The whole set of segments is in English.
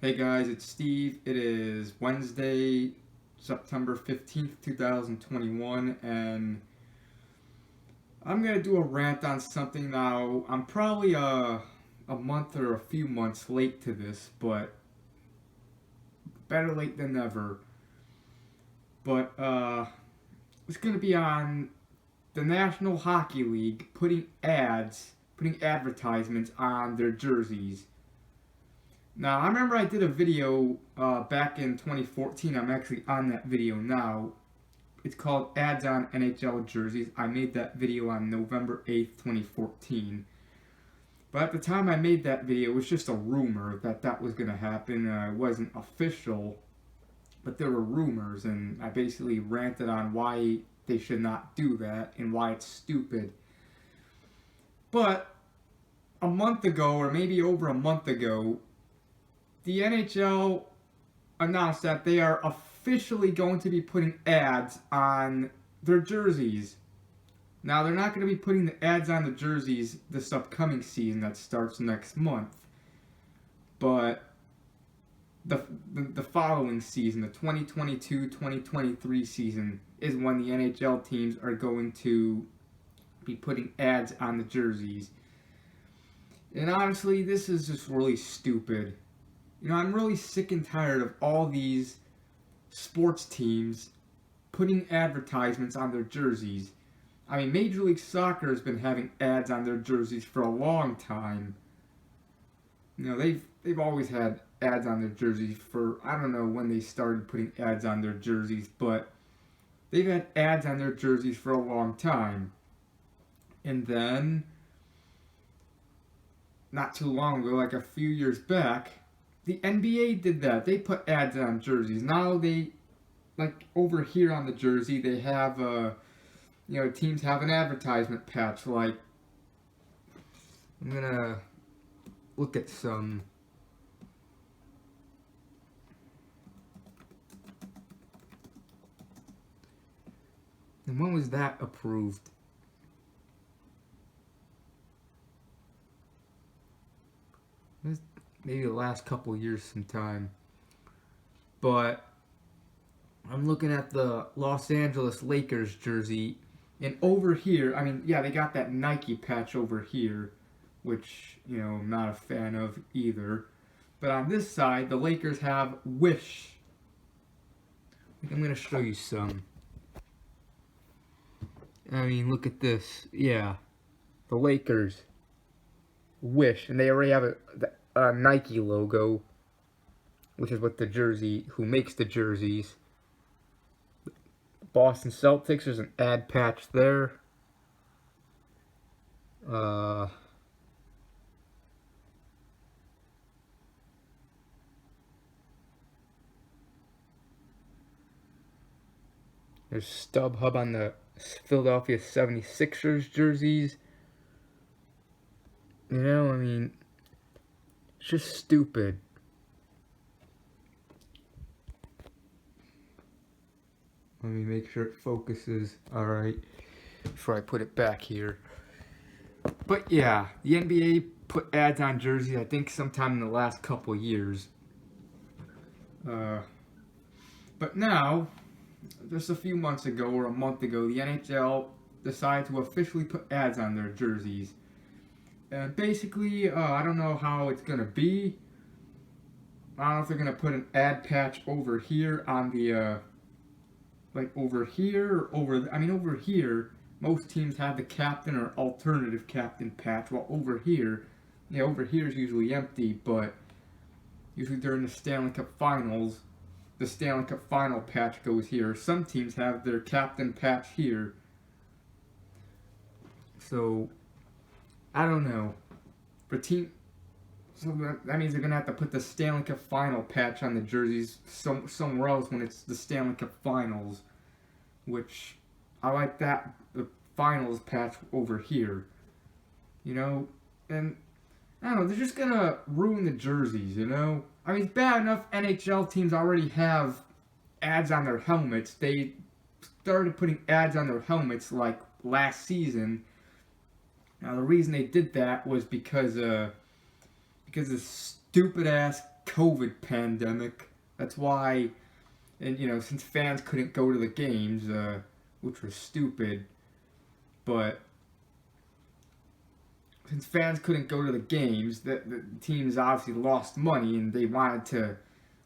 Hey guys, it's Steve. It is Wednesday, September 15th, 2021, and I'm going to do a rant on something now. I'm probably a month or a few months late to this, but better late than never. But it's going to be on the National Hockey League putting advertisements on their jerseys. Now, I remember I did a video back in 2014. I'm actually on that video now. It's called Ads on NHL Jerseys. I made that video on November 8th, 2014. But at the time I made that video, it was just a rumor that was going to happen. It wasn't official, but there were rumors, and I basically ranted on why they should not do that and why it's stupid. But a month ago, or maybe over a month ago, the NHL announced that they are officially going to be putting ads on their jerseys. Now, they're not going to be putting the ads on the jerseys this upcoming season that starts next month, but the following season, the 2022-2023 season, is when the NHL teams are going to be putting ads on the jerseys. And honestly, this is just really stupid. I'm really sick and tired of all these sports teams putting advertisements on their jerseys. I mean, Major League Soccer has been having ads on their jerseys for a long time. They've always had ads on their jerseys for, I don't know when they started putting ads on their jerseys, but they've had ads on their jerseys for a long time. And then, not too long ago, like a few years back, the NBA did that. They put ads on jerseys. Now they, like over here on the jersey, they have, teams have an advertisement patch. Like, I'm gonna look at some. And when was that approved? Maybe the last couple years sometime. But I'm looking at the Los Angeles Lakers jersey, and over here, I mean, yeah, they got that Nike patch over here, which, I'm not a fan of either. But on this side, the Lakers have Wish. I'm going to show you some. I mean, look at this. Yeah, the Lakers, Wish, and they already have a Nike logo, which is what who makes the jerseys. Boston Celtics, there's an ad patch there. There's StubHub on the Philadelphia 76ers jerseys. I mean, it's just stupid. Let me make sure it focuses. Alright. Before I put it back here. But yeah, the NBA put ads on jerseys, I think sometime in the last couple years. But now, just a few months ago or a month ago, the NHL decided to officially put ads on their jerseys. And basically, I don't know how it's going to be. I don't know if they're going to put an ad patch over here on the, over here, or over here, most teams have the captain or alternative captain patch, while over here is usually empty, but usually during the Stanley Cup Finals, the Stanley Cup Final patch goes here. Some teams have their captain patch here. So, I don't know. So that means they're going to have to put the Stanley Cup Final patch on the jerseys somewhere else when it's the Stanley Cup Finals, which I like that, the Finals patch over here. And I don't know, they're just going to ruin the jerseys, I mean, it's bad enough NHL teams already have ads on their helmets. They started putting ads on their helmets like last season. Now, the reason they did that was because of stupid ass COVID pandemic. That's why, and since fans couldn't go to the games, which was stupid, but since fans couldn't go to the games, the teams obviously lost money, and they wanted to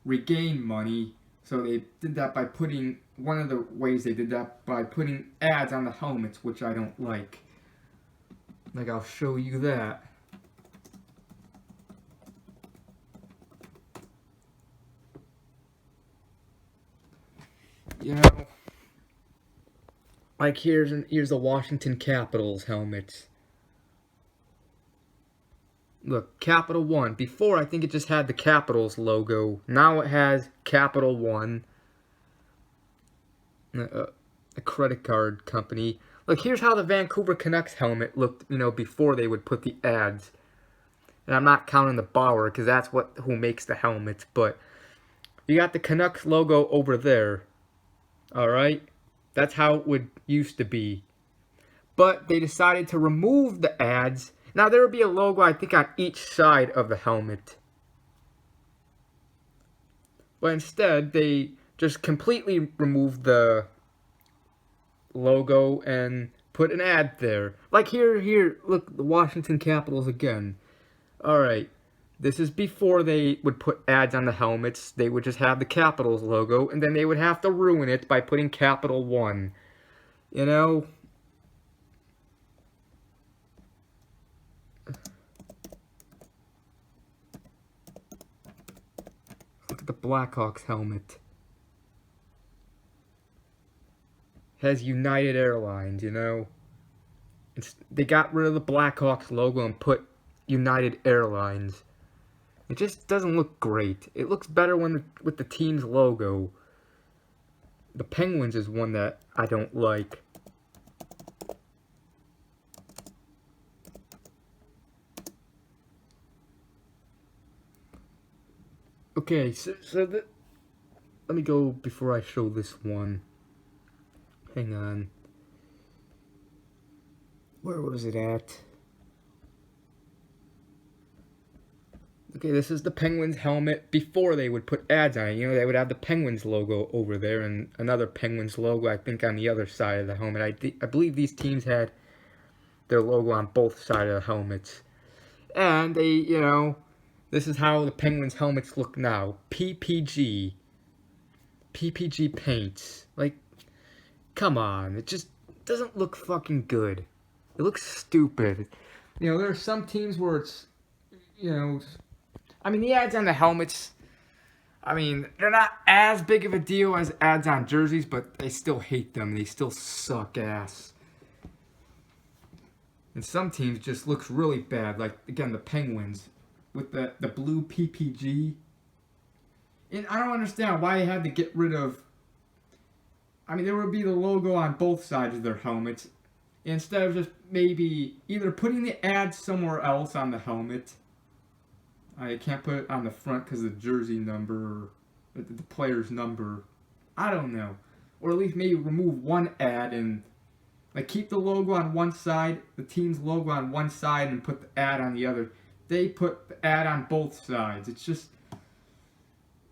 regain money. So they did that by putting, one of the ways they did that by putting ads on the helmets, which I don't like. Like, I'll show you that. Like here's the Washington Capitals helmets. Look, Capital One. Before, I think it just had the Capitals logo. Now it has Capital One. A credit card company. Look, here's how the Vancouver Canucks helmet looked, before they would put the ads. And I'm not counting the Bauer, because that's who makes the helmets. But you got the Canucks logo over there. Alright? That's how it would used to be. But they decided to remove the ads. Now, there would be a logo, I think, on each side of the helmet. But instead, they just completely removed the logo and put an ad there. Like here, look, the Washington Capitals again. Alright, this is before they would put ads on the helmets. They would just have the Capitals logo, and then they would have to ruin it by putting Capital One. Look at the Blackhawks helmet. Has United Airlines, they got rid of the Blackhawks logo and put United Airlines. It just doesn't look great. It looks better with the team's logo. The Penguins is one that I don't like. Okay, let me go before I show this one. Hang on. Where was it at? Okay, this is the Penguins helmet before they would put ads on it. They would have the Penguins logo over there and another Penguins logo, I think, on the other side of the helmet. I believe these teams had their logo on both sides of the helmets. And they, this is how the Penguins helmets look now. PPG paints. Like, come on. It just doesn't look fucking good. It looks stupid. There are some teams where it's, the ads on the helmets, they're not as big of a deal as ads on jerseys, but I still hate them. They still suck ass. And some teams just looks really bad, like, again, the Penguins, with the blue PPG. And I don't understand why they had to get rid of, there would be the logo on both sides of their helmets, instead of just maybe either putting the ads somewhere else on the helmet. I can't put it on the front because of the jersey number, or the player's number. I don't know. Or at least maybe remove one ad and keep the logo on one side, the team's logo on one side, and put the ad on the other. They put the ad on both sides. It's just,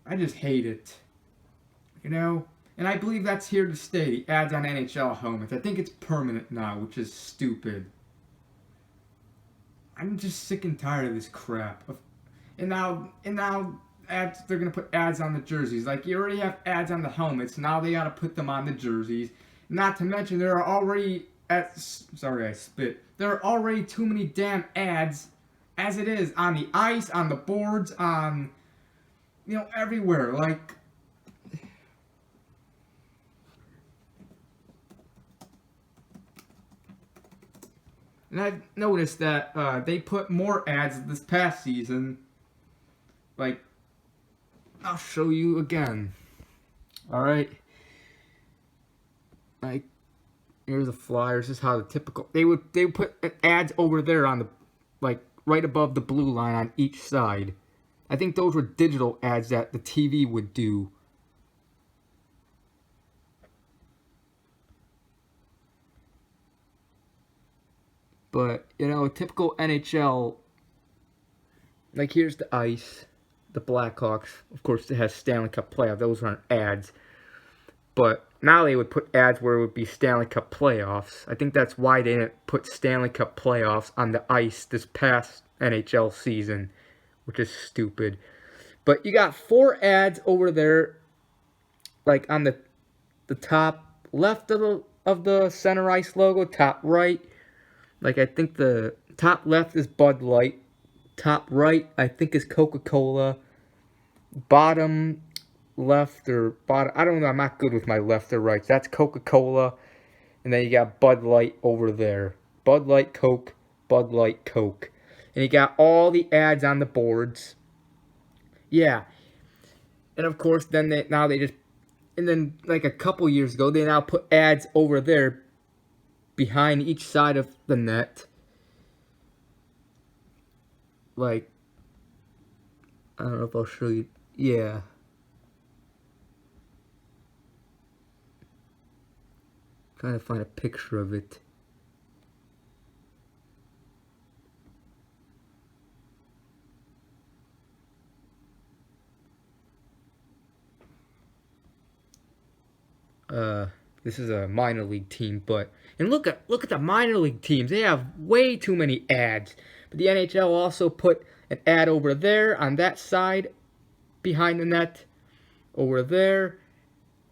I just hate it. And I believe that's here to stay, the ads on NHL helmets. I think it's permanent now, which is stupid. I'm just sick and tired of this crap. And now ads, they're going to put ads on the jerseys. Like, you already have ads on the helmets. Now they got to put them on the jerseys. Not to mention, there are already, sorry I spit. There are already too many damn ads as it is on the ice, on the boards, on, everywhere. Like, and I've noticed that they put more ads this past season. Like, I'll show you again. Alright. Like, here's the Flyers. This is how the typical... They would put ads over there on the... right above the blue line on each side. I think those were digital ads that the TV would do. But, typical NHL... Like, here's the ice. the Blackhawks. Of course, it has Stanley Cup playoff. Those aren't ads. But now they would put ads where it would be Stanley Cup playoffs. I think that's why they didn't put Stanley Cup playoffs on the ice this past NHL season, which is stupid. But you got 4 ads over there, like on the top left of the center ice logo, top right. Like I think the top left is Bud Light, top right I think is Coca-Cola, bottom left or bottom, I don't know, I'm not good with my left or right. That's Coca-Cola, and then you got Bud Light over there. Bud Light, Coke, Bud Light, Coke. And you got all the ads on the boards. Yeah. And of course, then they just, and then like a couple years ago, they now put ads over there behind each side of the net. Like, I don't know if I'll show you. Yeah. Trying to find a picture of it. This is a minor league team, but and look at the minor league teams. They have way too many ads. But the NHL also put an ad over there on that side behind the net, over there,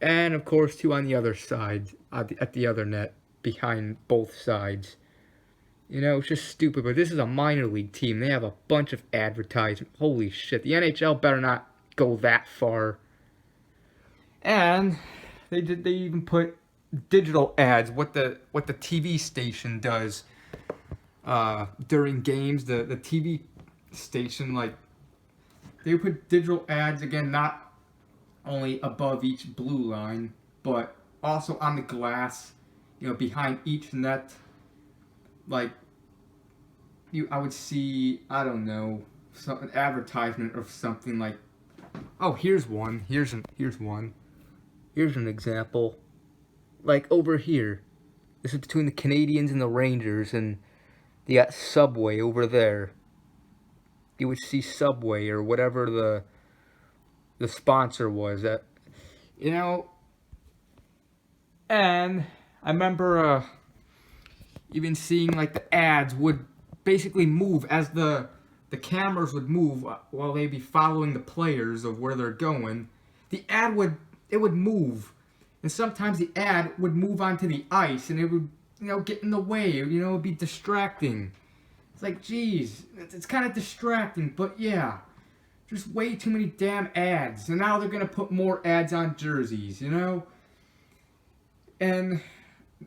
and of course 2 on the other side at the other net behind both sides. You know, it's just stupid. But this is a minor league team. They have a bunch of advertising. Holy shit! The NHL better not go that far. And they even put digital ads, what the TV station does during games. The TV station, like, they put digital ads, again, not only above each blue line, but also on the glass, you know, behind each net. Like, I would see, I don't know, an advertisement of something like, oh, here's one. Here's one. Here's an example. Like over here. This is between the Canadians and the Rangers, and they got Subway over there. You would see Subway or whatever the sponsor was. That, you know. And I remember even seeing like the ads would basically move as the cameras would move while they'd be following the players of where they're going. The ad would move, and sometimes the ad would move onto the ice, and it would, you know, get in the way. You know, it'd be distracting. It's like, geez, it's kind of distracting, but yeah, just way too many damn ads. And now they're gonna put more ads on jerseys, you know. And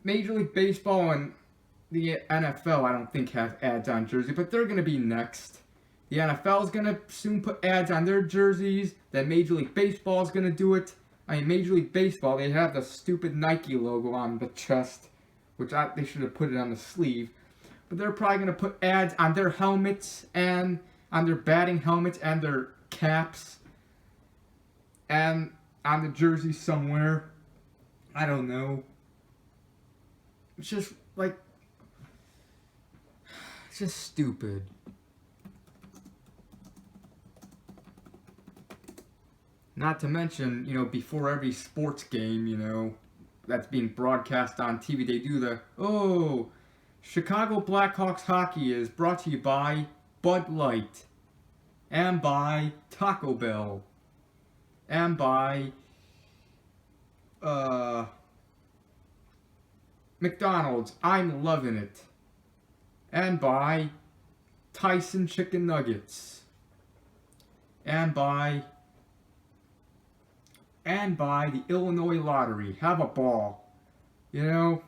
Major League Baseball and the NFL, I don't think, have ads on jerseys, but they're gonna be next. The NFL is gonna soon put ads on their jerseys. Then Major League Baseball is gonna do it. I mean, Major League Baseball, they have the stupid Nike logo on the chest, which they should have put it on the sleeve. But they're probably going to put ads on their helmets and on their batting helmets and their caps and on the jersey somewhere. I don't know. It's just like, it's just stupid. Not to mention, you know, before every sports game, you know, that's being broadcast on TV, they do the, Chicago Blackhawks hockey is brought to you by Bud Light, and by Taco Bell, and by, McDonald's, I'm loving it, and by Tyson Chicken Nuggets, and by the Illinois Lottery. Have a ball. You know,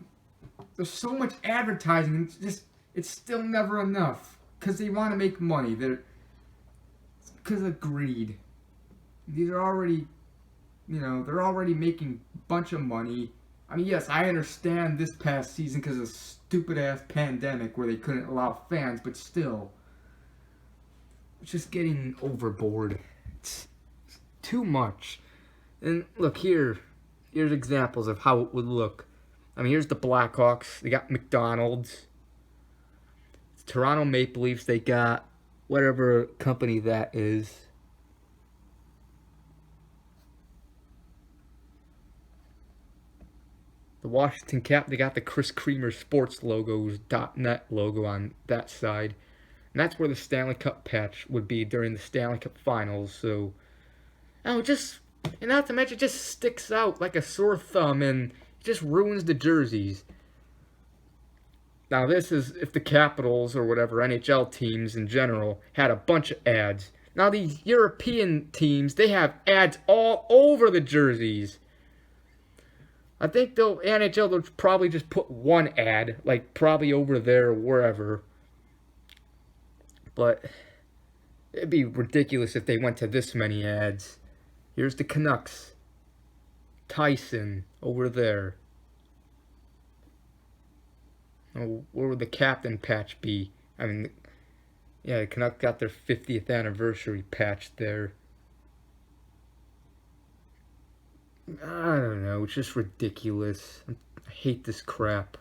there's so much advertising, and it's still never enough, because they want to make money. Because of greed. These are already, you know, they're already making a bunch of money. I mean, yes, I understand this past season because of the stupid-ass pandemic where they couldn't allow fans, but still, it's just getting overboard. It's too much. And look, here's examples of how it would look. I mean, here's the Blackhawks. They got McDonald's. Toronto Maple Leafs, they got whatever company that is. The Washington Cap, they got the Chris Creamer Sports logos, .net logo on that side. And that's where the Stanley Cup patch would be during the Stanley Cup Finals. So, oh, and not to mention, it just sticks out like a sore thumb and just ruins the jerseys. Now, this is if the Capitals or whatever NHL teams in general had a bunch of ads. Now, these European teams, they have ads all over the jerseys. I think NHL will probably just put one ad, like probably over there or wherever. But it'd be ridiculous if they went to this many ads. Here's the Canucks. Tyson over there. Oh, where would the captain patch be? I mean, yeah, the Canucks got their 50th anniversary patch there. I don't know, it's just ridiculous. I hate this crap.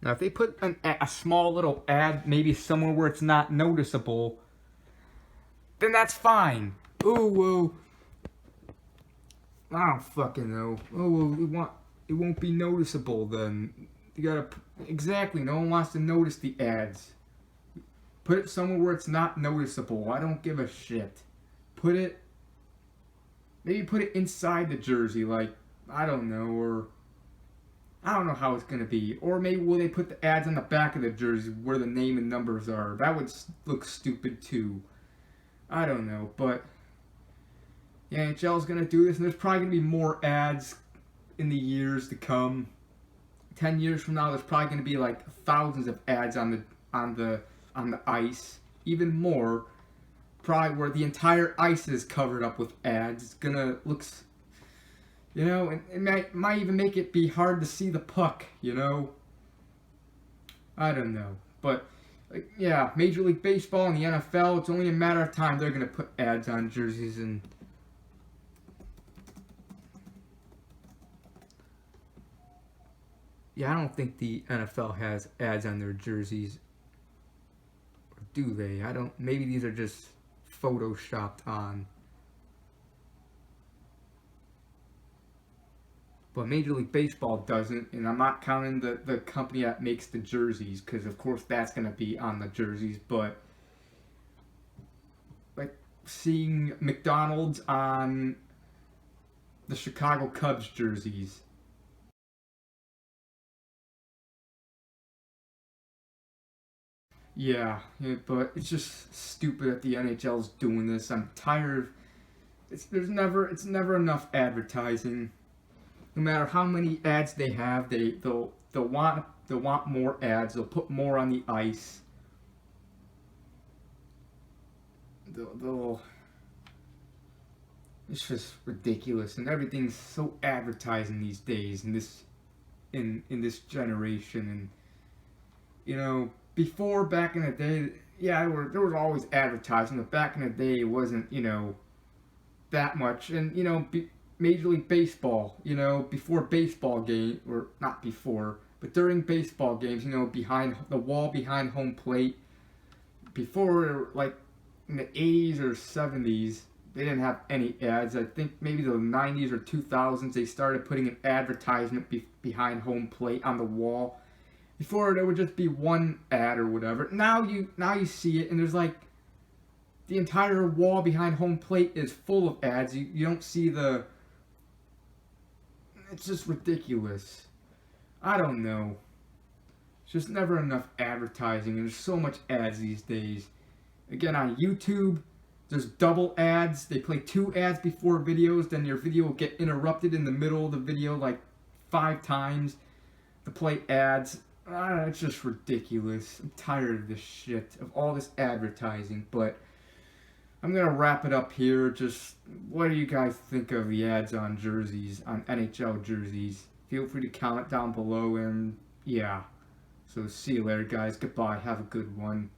Now, if they put a small little ad, maybe somewhere where it's not noticeable, then that's fine. Ooh, I don't fucking know. It won't be noticeable then. You gotta, exactly, no one wants to notice the ads. Put it somewhere where it's not noticeable. I don't give a shit. Maybe put it inside the jersey, like, I don't know, or I don't know how it's going to be. Or maybe will they put the ads on the back of the jersey where the name and numbers are? That would look stupid too. I don't know, but the NHL is going to do this, and there's probably going to be more ads in the years to come. 10 years from now, there's probably going to be like thousands of ads on the ice, even more. Probably where the entire ice is covered up with ads. It's gonna looks, and it might even make it be hard to see the puck. I don't know, but yeah, Major League Baseball and the NFL. It's only a matter of time they're gonna put ads on jerseys and. Yeah, I don't think the NFL has ads on their jerseys. Or do they? I don't. Maybe these are just photoshopped on. But Major League Baseball doesn't, and I'm not counting the company that makes the jerseys, because of course that's going to be on the jerseys, but like seeing McDonald's on the Chicago Cubs jerseys. Yeah, but it's just stupid that the NHL's doing this. I'm tired of it's never enough advertising. No matter how many ads they have, they'll want more ads. They'll put more on the ice. They'll it's just ridiculous, and everything's so advertising these days in this generation. And before, back in the day, yeah, there was always advertising, but back in the day, it wasn't, that much. And, Major League Baseball, before baseball game, or not before, but during baseball games, behind the wall behind home plate, before, like, in the 80s or 70s, they didn't have any ads. I think maybe the 90s or 2000s, they started putting an advertisement behind home plate on the wall. Before, there would just be one ad or whatever. Now you see it, and there's like the entire wall behind home plate is full of ads. You don't see it's just ridiculous. I don't know. It's just never enough advertising, and there's so much ads these days. Again, on YouTube, there's double ads. They play 2 ads before videos, then your video will get interrupted in the middle of the video like 5 times to play ads. It's just ridiculous. I'm tired of this shit, of all this advertising, but I'm going to wrap it up here. Just, what do you guys think of the ads on jerseys, on NHL jerseys? Feel free to comment down below, and yeah. So see you later, guys. Goodbye. Have a good one.